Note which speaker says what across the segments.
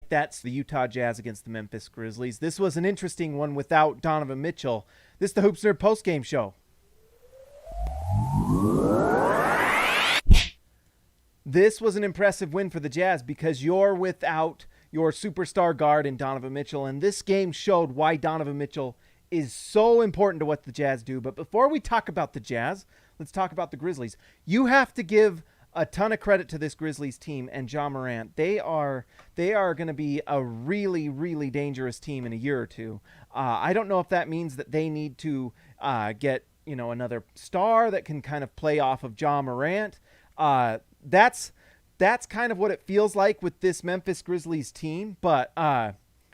Speaker 1: That's the Utah Jazz against the Memphis Grizzlies. This was an interesting one without Donovan Mitchell. This is the Hoops Nerd postgame show. This was an impressive win for the Jazz because you're without your superstar guard in Donovan Mitchell, and this game showed why Donovan Mitchell is so important to what the Jazz do. But before we talk about the Jazz, let's talk about the Grizzlies. You have to give a ton of credit to this Grizzlies team and Ja Morant. They are going to be a really, really dangerous team in a year or two. I don't know if that means that they need to get another star that can kind of play off of Ja Morant. That's kind of what it feels like with this Memphis Grizzlies team. But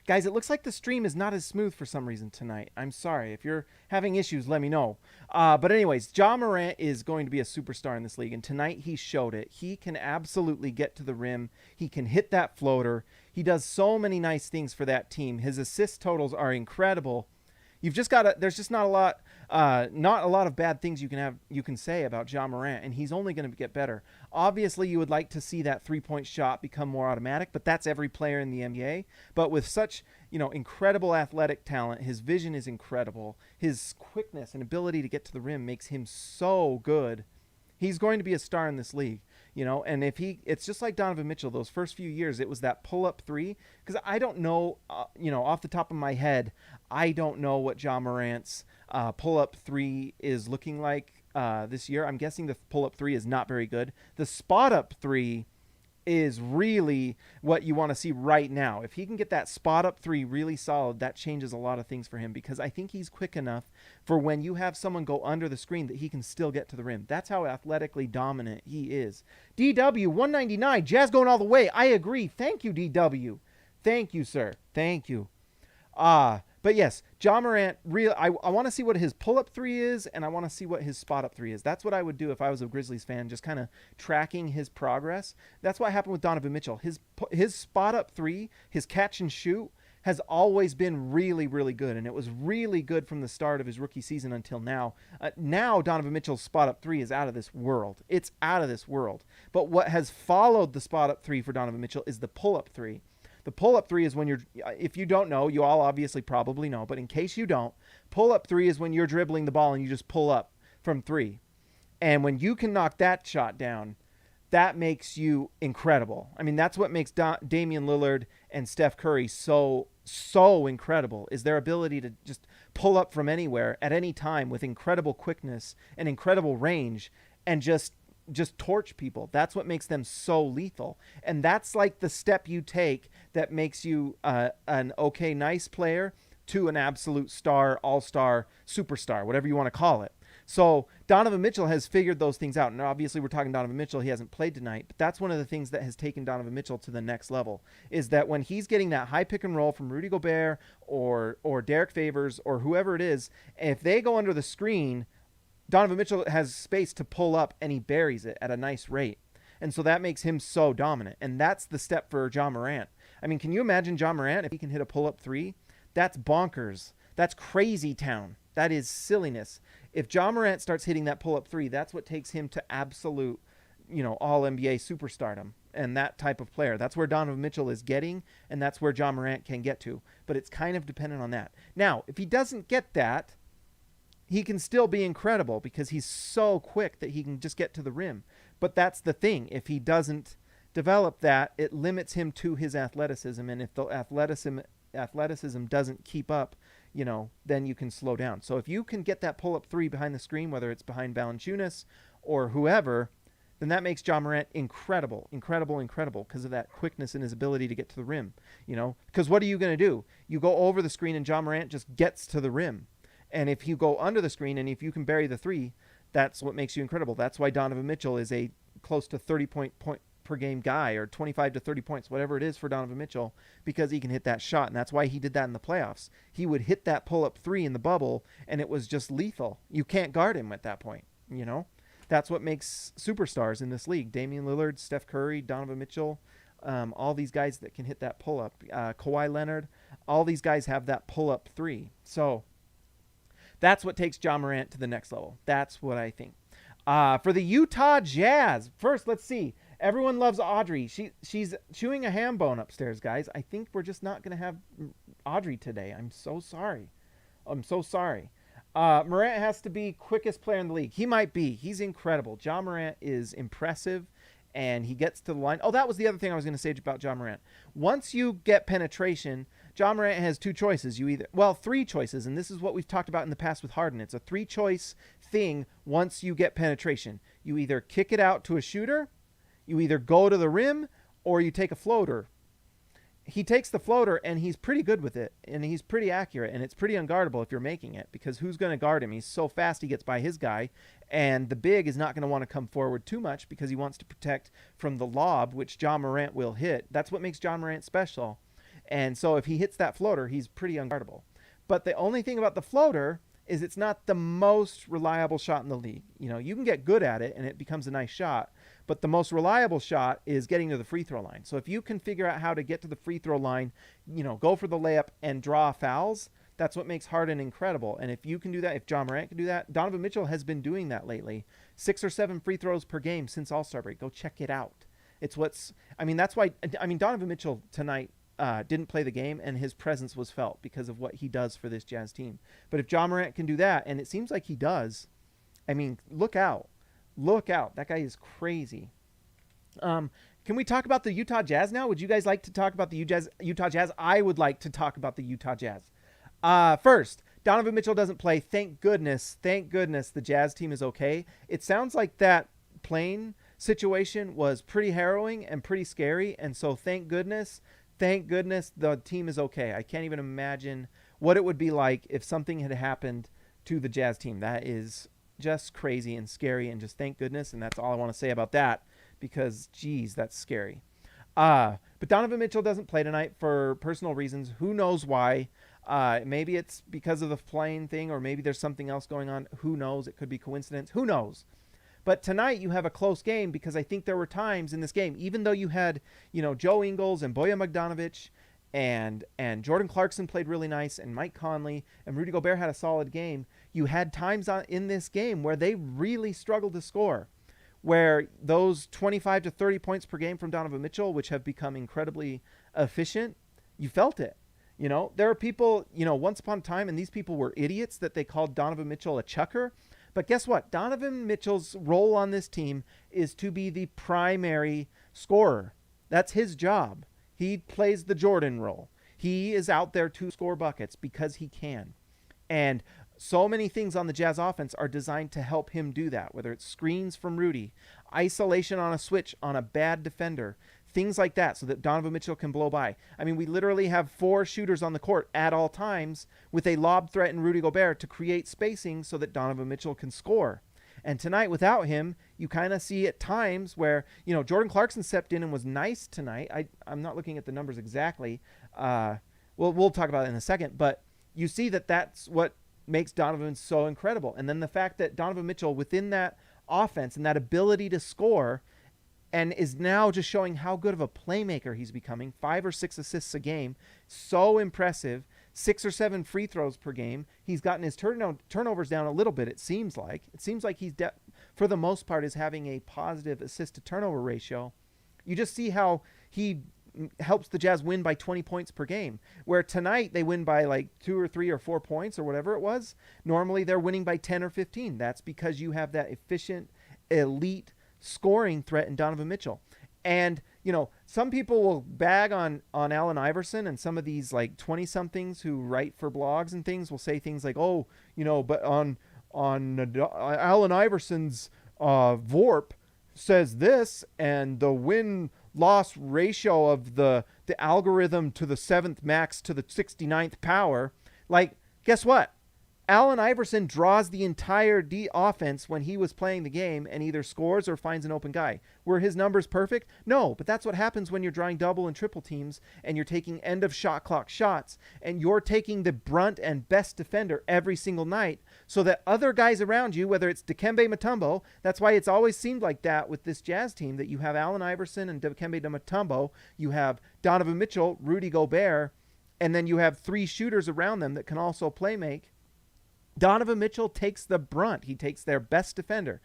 Speaker 1: guys, it looks like the stream is not as smooth for some reason tonight. I'm sorry. If you're having issues, let me know. But anyways, Ja Morant is going to be a superstar in this league, and tonight he showed it. He can absolutely get to the rim. He can hit that floater. He does so many nice things for that team. His assist totals are incredible. There's just not a lot of bad things you can say about Ja Morant, and he's only going to get better. Obviously, you would like to see that three-point shot become more automatic, but that's every player in the NBA. But with such, incredible athletic talent, his vision is incredible. His quickness and ability to get to the rim makes him so good. He's going to be a star in this league, and it's just like Donovan Mitchell, those first few years, it was that pull-up three, because I don't know, off the top of my head, I don't know what Ja Morant's pull-up three is looking like this year. I'm guessing the pull-up three is not very good. The spot-up three is really what you want to see right now. If he can get that spot-up three really solid, that changes a lot of things for him, because I think he's quick enough for when you have someone go under the screen that he can still get to the rim. That's how athletically dominant he is. DW 199, Jazz going all the way. I agree. Thank you, DW. Thank you, sir. Thank you. But yes, Ja Morant, I want to see what his pull-up three is, and I want to see what his spot-up three is. That's what I would do if I was a Grizzlies fan, just kind of tracking his progress. That's what happened with Donovan Mitchell. His spot-up three, his catch and shoot, has always been really, really good, and it was really good from the start of his rookie season until now. Now Donovan Mitchell's spot-up three is out of this world. It's out of this world. But what has followed the spot-up three for Donovan Mitchell is the pull-up three. The pull-up three is when if you don't know, you all obviously probably know, but in case you don't, pull-up three is when you're dribbling the ball and you just pull up from three. And when you can knock that shot down, that makes you incredible. I mean, that's what makes Damian Lillard and Steph Curry so incredible, is their ability to just pull up from anywhere at any time with incredible quickness and incredible range and just torch people. That's what makes them so lethal. And that's like the step you take that makes you an okay, nice player to an absolute star, all-star, superstar, whatever you want to call it. So Donovan Mitchell has figured those things out. And obviously we're talking Donovan Mitchell. He hasn't played tonight, but that's one of the things that has taken Donovan Mitchell to the next level, is that when he's getting that high pick and roll from Rudy Gobert or Derek Favors or whoever it is, if they go under the screen, Donovan Mitchell has space to pull up, and he buries it at a nice rate. And so that makes him so dominant. And that's the step for Ja Morant. I mean, can you imagine Ja Morant if he can hit a pull-up three? That's bonkers. That's crazy town. That is silliness. If Ja Morant starts hitting that pull-up three, that's what takes him to absolute, all-NBA superstardom and that type of player. That's where Donovan Mitchell is getting, and that's where Ja Morant can get to. But it's kind of dependent on that. Now, if he doesn't get that, he can still be incredible because he's so quick that he can just get to the rim. But that's the thing. If he doesn't develop that, it limits him to his athleticism. And if the athleticism doesn't keep up, then you can slow down. So if you can get that pull-up three behind the screen, whether it's behind Valanciunas or whoever, then that makes Ja Morant incredible because of that quickness and his ability to get to the rim. Because what are you going to do? You go over the screen and Ja Morant just gets to the rim. And if you go under the screen and if you can bury the three, that's what makes you incredible. That's why Donovan Mitchell is a close to 30-point per game guy, or 25 to 30 points, whatever it is for Donovan Mitchell, because he can hit that shot. And that's why he did that in the playoffs. He would hit that pull-up three in the bubble, and it was just lethal. You can't guard him at that point, That's what makes superstars in this league. Damian Lillard, Steph Curry, Donovan Mitchell, all these guys that can hit that pull-up. Kawhi Leonard, all these guys have that pull-up three. So that's what takes Ja Morant to the next level. That's what I think. For the Utah Jazz, first, let's see. Everyone loves Audrey. She's chewing a ham bone upstairs, guys. I think we're just not going to have Audrey today. I'm so sorry. Morant has to be quickest player in the league. He might be. He's incredible. Ja Morant is impressive, and he gets to the line. Oh, that was the other thing I was going to say about Ja Morant. Once you get penetration, Ja Morant has two choices. Three choices, and this is what we've talked about in the past with Harden. It's a three-choice thing once you get penetration. You either kick it out to a shooter, you either go to the rim, or you take a floater. He takes the floater, and he's pretty good with it, and he's pretty accurate, and it's pretty unguardable if you're making it, because who's going to guard him? He's so fast he gets by his guy, and the big is not going to want to come forward too much because he wants to protect from the lob, which Ja Morant will hit. That's what makes Ja Morant special. And so if he hits that floater, he's pretty unguardable. But the only thing about the floater is it's not the most reliable shot in the league. You can get good at it, and it becomes a nice shot. But the most reliable shot is getting to the free throw line. So if you can figure out how to get to the free throw line, go for the layup and draw fouls, that's what makes Harden incredible. And if you can do that, if Ja Morant can do that, Donovan Mitchell has been doing that lately. 6 or 7 free throws per game since All-Star break. Go check it out. That's why, Donovan Mitchell tonight didn't play the game, and his presence was felt because of what he does for this Jazz team. But if Ja Morant can do that, and it seems like he does, look out. Look out. That guy is crazy. Can we talk about the Utah Jazz now? Would you guys like to talk about the Utah Jazz? I would like to talk about the Utah Jazz. First, Donovan Mitchell doesn't play. Thank goodness the Jazz team is okay. It sounds like that plane situation was pretty harrowing and pretty scary, and so thank goodness the team is okay. I can't even imagine what it would be like if something had happened to the Jazz team. That is just crazy and scary, and just thank goodness, and that's all I want to say about that, because geez, that's scary. But Donovan Mitchell doesn't play tonight for personal reasons. Who knows why? Maybe it's because of the plane thing, or maybe there's something else going on. Who knows? It could be coincidence. Who knows? But tonight you have a close game, because I think there were times in this game, even though you had, Joe Ingles and Bojan Bogdanovic and Jordan Clarkson played really nice, and Mike Conley and Rudy Gobert had a solid game, you had times in this game where they really struggled to score, where those 25 to 30 points per game from Donovan Mitchell, which have become incredibly efficient, you felt it. There are people, once upon a time, and these people were idiots, that they called Donovan Mitchell a chucker. But guess what? Donovan Mitchell's role on this team is to be the primary scorer. That's his job. He plays the Jordan role. He is out there to score buckets because he can. And so many things on the Jazz offense are designed to help him do that, whether it's screens from Rudy, isolation on a switch on a bad defender, things like that, so that Donovan Mitchell can blow by. We literally have 4 shooters on the court at all times with a lob threat in Rudy Gobert to create spacing so that Donovan Mitchell can score. And tonight, without him, you kind of see at times where, Jordan Clarkson stepped in and was nice tonight. I'm not looking at the numbers exactly. We'll talk about it in a second, but you see that that's what makes Donovan so incredible. And then the fact that Donovan Mitchell, within that offense and that ability to score, and is now just showing how good of a playmaker he's becoming. 5 or 6 assists a game. So impressive. 6 or 7 free throws per game. He's gotten his turnovers down a little bit, it seems like. It seems like he's, for the most part, is having a positive assist-to-turnover ratio. You just see how he helps the Jazz win by 20 points per game, where tonight they win by like 2 or 3 or 4 points or whatever it was. Normally they're winning by 10 or 15. That's because you have that efficient, elite scoring threat in Donovan Mitchell. And some people will bag on Allen Iverson, and some of these like 20-somethings who write for blogs and things will say things like, but on Allen Iverson's VORP says this, and the win-loss ratio of the algorithm to the 7th max to the 69th power. Like, guess what? Allen Iverson draws the entire offense when he was playing the game and either scores or finds an open guy. Were his numbers perfect? No, but that's what happens when you're drawing double and triple teams and you're taking end of shot clock shots and you're taking the brunt and best defender every single night so that other guys around you, whether it's Dikembe Mutombo, that's why it's always seemed like that with this Jazz team, that you have Allen Iverson and Dikembe Mutombo, you have Donovan Mitchell, Rudy Gobert, and then you have 3 shooters around them that can also play make. Donovan Mitchell takes the brunt. He takes their best defender,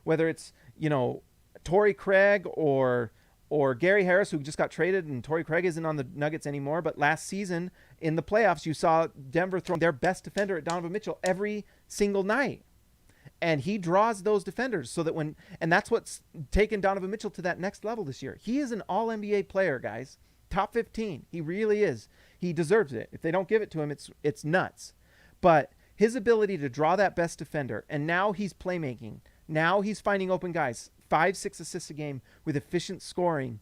Speaker 1: whether it's, Torrey Craig or Gary Harris, who just got traded, and Torrey Craig isn't on the Nuggets anymore. But last season in the playoffs, you saw Denver throwing their best defender at Donovan Mitchell every single night. And he draws those defenders so that and that's what's taken Donovan Mitchell to that next level this year. He is an all-NBA player, guys. Top 15. He really is. He deserves it. If they don't give it to him, it's nuts. But his ability to draw that best defender, and now he's playmaking. Now he's finding open guys. 5-6 assists a game with efficient scoring.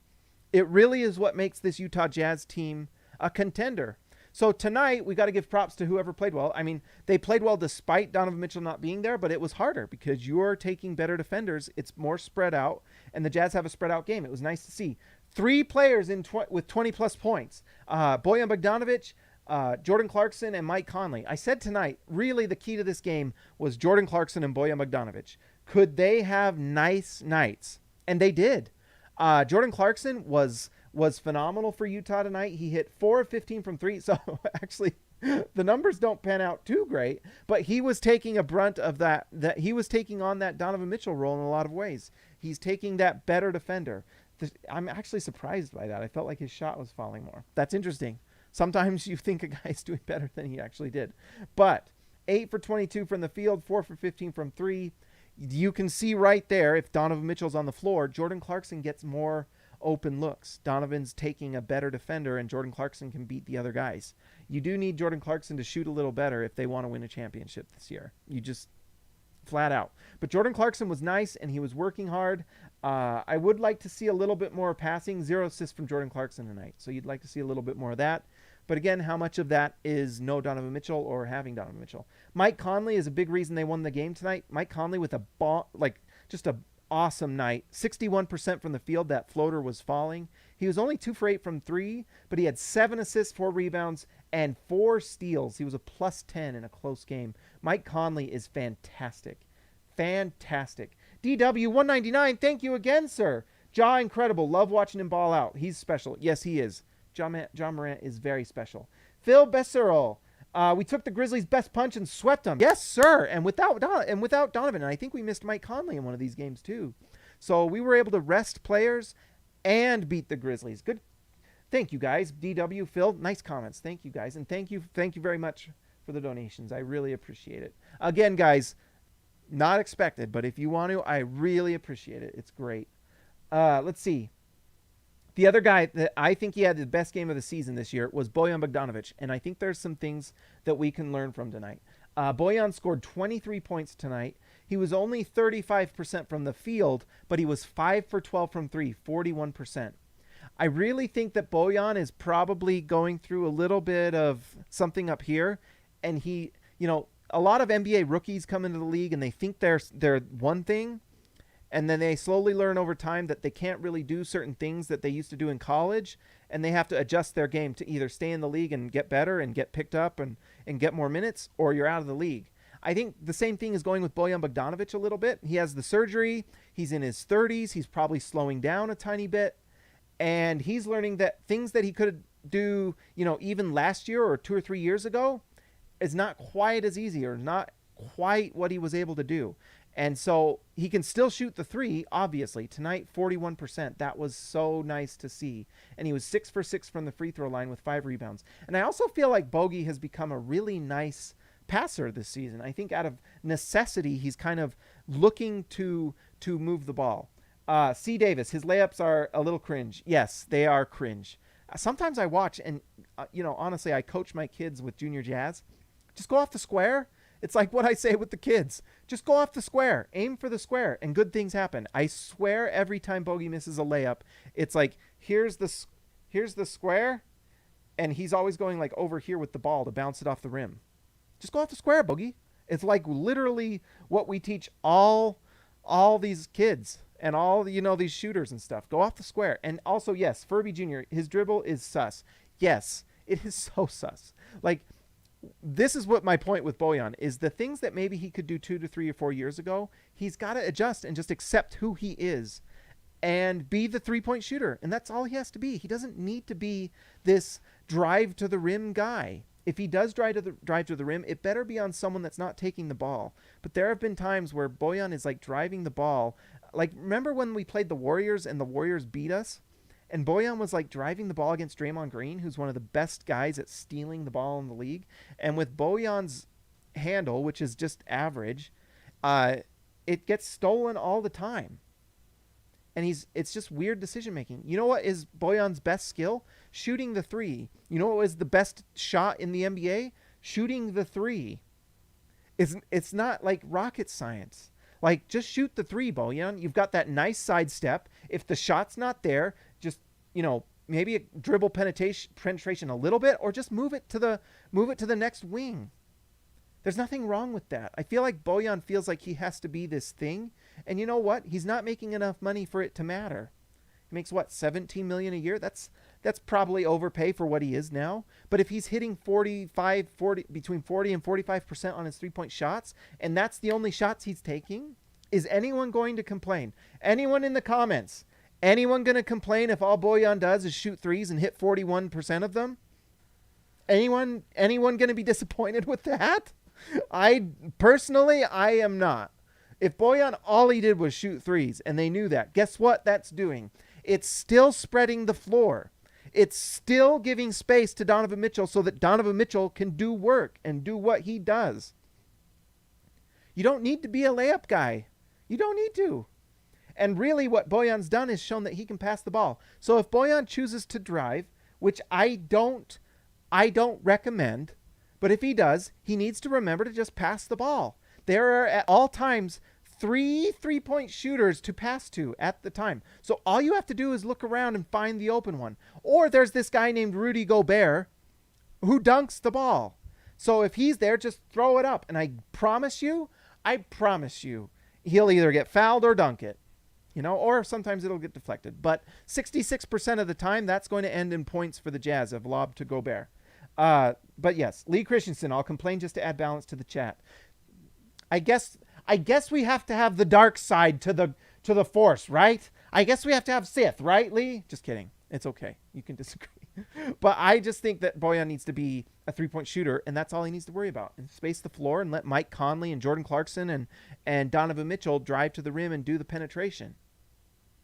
Speaker 1: It really is what makes this Utah Jazz team a contender. So tonight, we got to give props to whoever played well. I mean, they played well despite Donovan Mitchell not being there, but it was harder because you're taking better defenders. It's more spread out, and the Jazz have a spread out game. It was nice to see. 3 players with 20-plus points. Bojan Bogdanovic, Jordan Clarkson, and Mike Conley. I said tonight, really the key to this game was Jordan Clarkson and Bojan Bogdanovic. Could they have nice nights? And they did. Jordan Clarkson was phenomenal for Utah tonight. He hit 4 of 15 from 3. So actually, the numbers don't pan out too great, but he was taking a brunt of that he was taking on that Donovan Mitchell role in a lot of ways. He's taking that better defender. I'm actually surprised by that. I felt like his shot was falling more. That's interesting. Sometimes you think a guy's doing better than he actually did. But 8 for 22 from the field, 4 for 15 from 3. You can see right there, if Donovan Mitchell's on the floor, Jordan Clarkson gets more open looks. Donovan's taking a better defender, and Jordan Clarkson can beat the other guys. You do need Jordan Clarkson to shoot a little better if they want to win a championship this year. You just flat out. But Jordan Clarkson was nice, and he was working hard. I would like to see a little bit more passing. 0 assists from Jordan Clarkson tonight. So you'd like to see a little bit more of that. But again, how much of that is no Donovan Mitchell or having Donovan Mitchell? Mike Conley is a big reason they won the game tonight. Mike Conley with a ball, just a awesome night. 61% from the field. That floater was falling. He was only 2 for 8 from 3, but he had 7 assists, 4 rebounds, and 4 steals. He was a plus 10 in a close game. Mike Conley is fantastic. Fantastic. DW199, thank you again, sir. Ja, incredible. Love watching him ball out. He's special. Yes, he is. Ja Morant is very special. Phil Besserol. We took the Grizzlies' best punch and swept them. Yes, sir. And without Donovan. And I think we missed Mike Conley in one of these games, too. So we were able to rest players and beat the Grizzlies. Good. Thank you, guys. DW, Phil, nice comments. Thank you, guys. And thank you very much for the donations. I really appreciate it. Again, guys, not expected, but if you want to, I really appreciate it. It's great. Let's see. The other guy that I think he had the best game of the season this year was Bojan Bogdanovic, and I think there's some things that we can learn from tonight. Bojan scored 23 points tonight. He was only 35% from the field, but he was 5 for 12 from 3, 41%. I really think that Bojan is probably going through a little bit of something up here, and he, a lot of NBA rookies come into the league and they think they're one thing, and then they slowly learn over time that they can't really do certain things that they used to do in college, and they have to adjust their game to either stay in the league and get better and get picked up and get more minutes, or you're out of the league. I think the same thing is going with Bojan Bogdanovic a little bit. He has the surgery. He's in his 30s. He's probably slowing down a tiny bit, and he's learning that things that he could do, even last year or 2 or 3 years ago is not quite as easy, or not quite what he was able to do. And so he can still shoot the 3, obviously. Tonight, 41%. That was so nice to see. And he was 6 for 6 from the free throw line with 5 rebounds. And I also feel like Bogey has become a really nice passer this season. I think out of necessity, he's kind of looking to move the ball. C. Davis, his layups are a little cringe. Yes, they are cringe. Sometimes I watch and, honestly, I coach my kids with junior jazz. Just go off the square. It's like what I say with the kids. Just go off the square. Aim for the square, and good things happen. I swear every time Bogey misses a layup, it's like, here's the square, and he's always going like over here with the ball to bounce it off the rim. Just go off the square, Bogey. It's like literally what we teach all these kids and all, these shooters and stuff. Go off the square. And also, yes, Furby Jr., his dribble is sus. Yes, it is so sus. Like, this is what my point with Bojan is. The things that maybe he could do 2 to 3 or 4 years ago, he's got to adjust and just accept who he is and be the 3-point shooter. And that's all he has to be. He doesn't need to be this drive to the rim guy. If he does drive to the rim, it better be on someone that's not taking the ball. But there have been times where Bojan is like driving the ball like, remember when we played the Warriors and the Warriors beat us? And Bojan was like driving the ball against Draymond Green, who's one of the best guys at stealing the ball in the league. And with Bojan's handle, which is just average, it gets stolen all the time. And it's just weird decision making. You know what is Bojan's best skill? Shooting the three. You know what was the best shot in the NBA? Shooting the three. It's not like rocket science. Like, just shoot the three, Bojan. You've got that nice sidestep. If the shot's not there, just, maybe a dribble penetration a little bit, or just move it to the next wing. There's nothing wrong with that. I feel like Bojan feels like he has to be this thing. And you know what? He's not making enough money for it to matter. He makes what, $17 million a year? That's probably overpay for what he is now. But if he's hitting between 40 and 45% on his three-point shots, and that's the only shots he's taking, is anyone going to complain? Anyone in the comments? Anyone going to complain if all Bojan does is shoot threes and hit 41% of them? Anyone going to be disappointed with that? I am not. If Bojan, all he did was shoot threes, and they knew that, guess what that's doing? It's still spreading the floor. It's still giving space to Donovan Mitchell so that Donovan Mitchell can do work and do what he does. You don't need to be a layup guy. You don't need to. And really what Bojan's done is shown that he can pass the ball. So if Bojan chooses to drive, which I don't recommend, but if he does, he needs to remember to just pass the ball. There are at all times 3-point shooters to pass to at the time. So all you have to do is look around and find the open one. Or there's this guy named Rudy Gobert who dunks the ball. So if he's there, just throw it up. And I promise you, he'll either get fouled or dunk it. Or sometimes it'll get deflected. But 66% of the time, that's going to end in points for the Jazz of lob to Gobert. But yes, Lee Christensen, I'll complain just to add balance to the chat. I guess we have to have the dark side to the force, right? I guess we have to have Sith, right, Lee? Just kidding. It's okay. You can disagree. But I just think that Bojan needs to be a three-point shooter, and that's all he needs to worry about. And space the floor and let Mike Conley and Jordan Clarkson and Donovan Mitchell drive to the rim and do the penetration.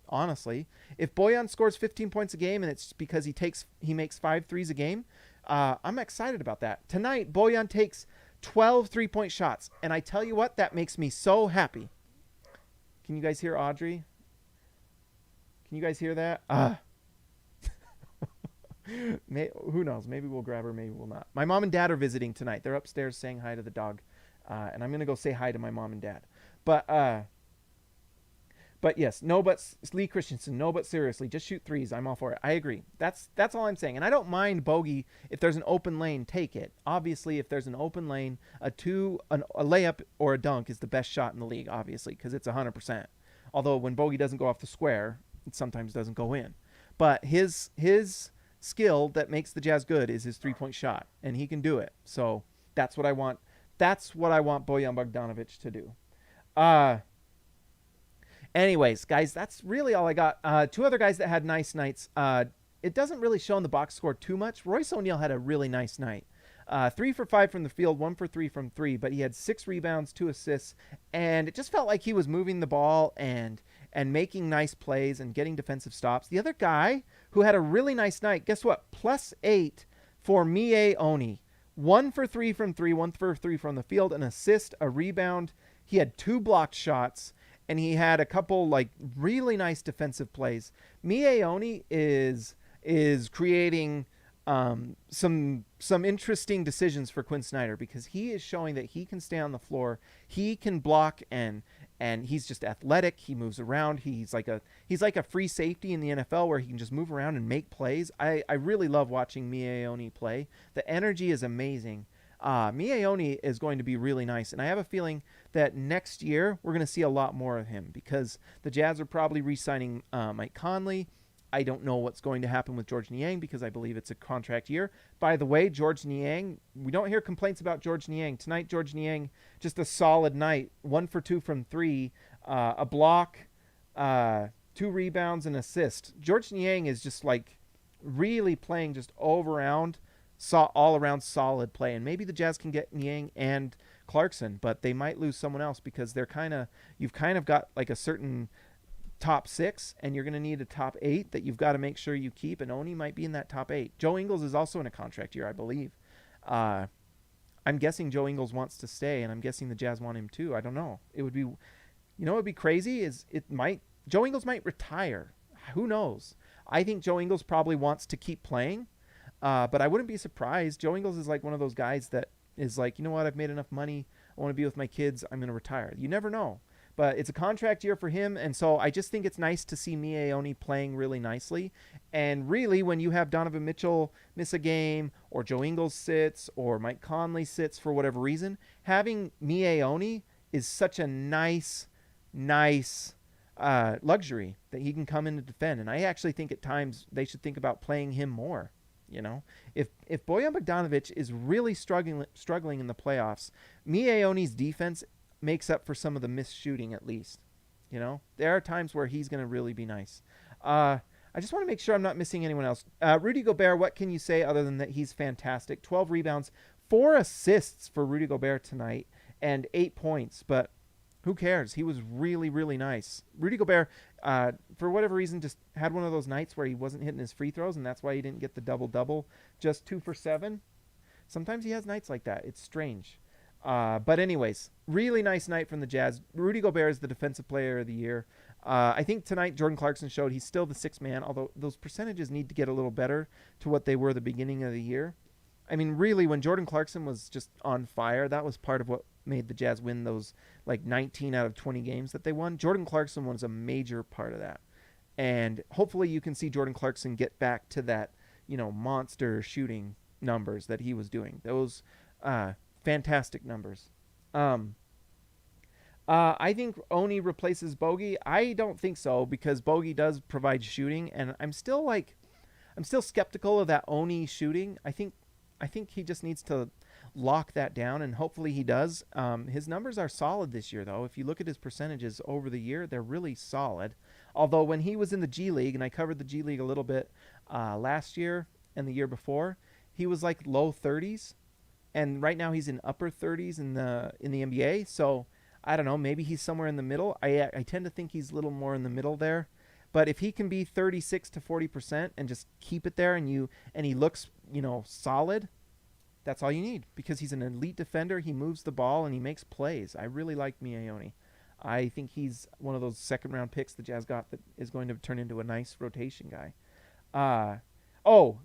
Speaker 1: Honestly, if Bojan scores 15 points a game and it's because he makes 5 threes a game, I'm excited about that. Tonight, Bojan takes 12 3-point shots. And I tell you what, that makes me so happy. Can you guys hear Audrey? Can you guys hear that? Who knows? Maybe we'll grab her, maybe we'll not. My mom and dad are visiting tonight. They're upstairs saying hi to the dog. And I'm going to go say hi to my mom and dad. But yes, Lee Christensen, but seriously, just shoot threes. I'm all for it. I agree. That's all I'm saying. And I don't mind bogey if there's an open lane, take it. Obviously, if there's an open lane, a layup or a dunk is the best shot in the league, obviously, because it's 100%. Although when bogey doesn't go off the square, it sometimes doesn't go in. But his skill that makes the Jazz good is his 3-point shot, and he can do it. So that's what I want. That's what I want Bojan Bogdanovic to do. Anyways, guys, that's really all I got. 2 other guys that had nice nights. It doesn't really show in the box score too much. Royce O'Neal had a really nice night. 3 for 5 from the field, 1 for 3 from 3, but he had 6 rebounds, 2 assists, and it just felt like he was moving the ball and making nice plays and getting defensive stops. The other guy who had a really nice night, guess what? +8 for Mie Oni. 1 for 3 from 3, 1 for 3 from the field, an assist, a rebound. He had 2 blocked shots. And he had a couple really nice defensive plays. Mie Oni is creating some interesting decisions for Quinn Snyder because he is showing that he can stay on the floor, he can block, and he's just athletic. He moves around. He's like a free safety in the NFL where he can just move around and make plays. I really love watching Mie Oni play. The energy is amazing. Mie Oni is going to be really nice, and I have a feeling that next year we're going to see a lot more of him because the Jazz are probably re-signing Mike Conley. I don't know what's going to happen with George Niang because I believe it's a contract year. By the way, George Niang, we don't hear complaints about George Niang. Tonight, George Niang, just a solid night. 1 for 2 from 3, a block, 2 rebounds, and assist. George Niang is just really playing just all around solid play, and maybe the Jazz can get Niang and Clarkson, but they might lose someone else because you've kind of got a certain top 6, and you're going to need a top 8 that you've got to make sure you keep, and Oni might be in that top 8. Joe Ingles is also in a contract year, I believe. I'm guessing Joe Ingles wants to stay, and I'm guessing the Jazz want him too. I don't know. It would be, what would be crazy is Joe Ingles might retire. Who knows? I think Joe Ingles probably wants to keep playing, but I wouldn't be surprised. Joe Ingles is like one of those guys that is like, you know what? I've made enough money. I want to be with my kids. I'm going to retire. You never know. But it's a contract year for him, and so I just think it's nice to see Mie Oni playing really nicely. And really, when you have Donovan Mitchell miss a game, or Joe Ingles sits, or Mike Conley sits for whatever reason, having Mie Oni is such a nice luxury that he can come in to defend. And I actually think at times they should think about playing him more. If Bojan Bogdanovic is really struggling in the playoffs, Mie Oni's defense makes up for some of the missed shooting at least. There are times where he's going to really be nice. I just want to make sure I'm not missing anyone else. Rudy Gobert, what can you say other than that he's fantastic? 12 rebounds, 4 assists for Rudy Gobert tonight, and 8 points. But who cares? He was really, really nice. Rudy Gobert, for whatever reason, just had one of those nights where he wasn't hitting his free throws, and that's why he didn't get the double-double, just 2 for 7. Sometimes he has nights like that. It's strange. But anyways, really nice night from the Jazz. Rudy Gobert is the defensive player of the year. I think tonight Jordan Clarkson showed he's still the 6th man, although those percentages need to get a little better to what they were the beginning of the year. I mean, really, when Jordan Clarkson was just on fire, that was part of what made the Jazz win those 19 out of 20 games that they won. Jordan Clarkson was a major part of that. And hopefully you can see Jordan Clarkson get back to that, monster shooting numbers that he was doing. Those fantastic numbers. I think Oni replaces Bogey. I don't think so, because Bogey does provide shooting, and I'm still skeptical of that Oni shooting. I think he just needs to lock that down, and hopefully he does. His numbers are solid this year, though. If you look at his percentages over the year, they're really solid. Although when he was in the G League, and I covered the G League a little bit last year and the year before, he was like low 30s, and right now he's in upper 30s in the NBA. So I don't know, maybe he's somewhere in the middle. I tend to think he's a little more in the middle there. But if he can be 36 to 40% and just keep it there, and he looks, solid, that's all you need, because he's an elite defender. He moves the ball and he makes plays. I really like Mie Oni. I think he's one of those second-round picks the Jazz got that is going to turn into a nice rotation guy.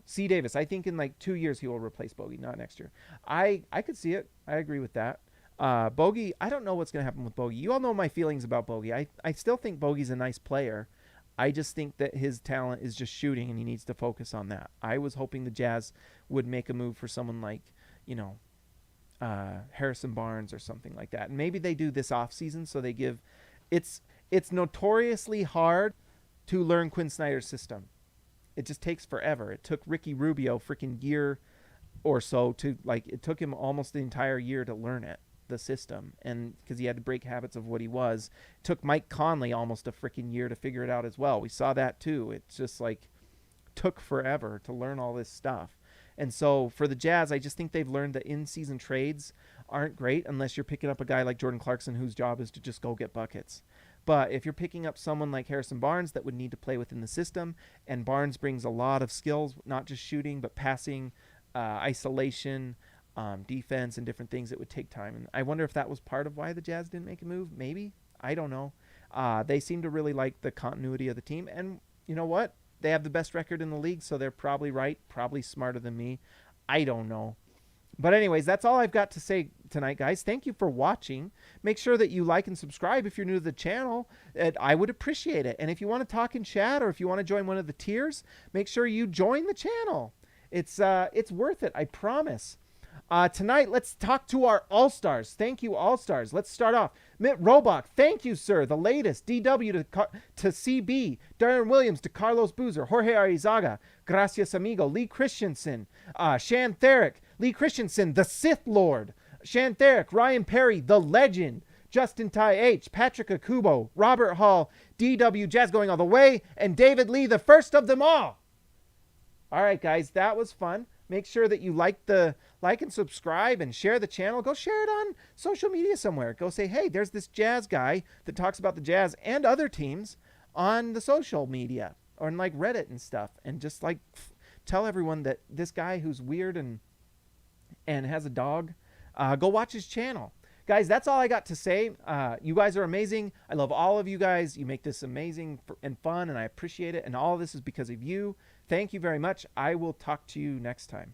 Speaker 1: C. Davis. I think in 2 years he will replace Bogey, not next year. I could see it. I agree with that. Bogey, I don't know what's going to happen with Bogey. You all know my feelings about Bogey. I still think Bogey's a nice player. I just think that his talent is just shooting, and he needs to focus on that. I was hoping the Jazz would make a move for someone like, Harrison Barnes or something like that. And maybe they do this offseason, so they give – it's notoriously hard to learn Quinn Snyder's system. It just takes forever. It took Ricky Rubio freaking year or so to – it took him almost the entire year to learn it. The system, and because he had to break habits of what he was. It took Mike Conley almost a freaking year to figure it out as well. We saw that too. It's just took forever to learn all this stuff. And so for the Jazz, I just think they've learned that in-season trades aren't great unless you're picking up a guy like Jordan Clarkson, whose job is to just go get buckets. But if you're picking up someone like Harrison Barnes that would need to play within the system, and Barnes brings a lot of skills, not just shooting, but passing, isolation, defense, and different things, it would take time. And I wonder if that was part of why the Jazz didn't make a move. Maybe. I don't know. They seem to really like the continuity of the team. And you know what? They have the best record in the league, so they're probably right, probably smarter than me. I don't know. But anyways, that's all I've got to say tonight, guys. Thank you for watching. Make sure that you like and subscribe if you're new to the channel. I would appreciate it. And if you want to talk in chat, or if you want to join one of the tiers, make sure you join the channel. It's worth it, I promise. Tonight, let's talk to our All-Stars. Thank you, All-Stars. Let's start off. Mitt Robach, thank you, sir. The latest. DW to CB. Darren Williams to Carlos Boozer. Jorge Arizaga. Gracias, amigo. Lee Christensen. Shan Therick. Lee Christensen, the Sith Lord. Shan Therick. Ryan Perry, the legend. Justin Ty H. Patrick Akubo. Robert Hall. DW Jazz going all the way. And David Lee, the first of them all. All right, guys. That was fun. Make sure that you like and subscribe and share the channel. Go share it on social media somewhere. Go say, hey, there's this Jazz guy that talks about the Jazz and other teams. on the social media or in like Reddit and stuff, and just like tell everyone that this guy who's weird and has a dog, go watch his channel. Guys, that's all I got to say. You guys are amazing. I love all of you guys. You make this amazing and fun, and I appreciate it. And all of this is because of you. Thank you very much. I will talk to you next time.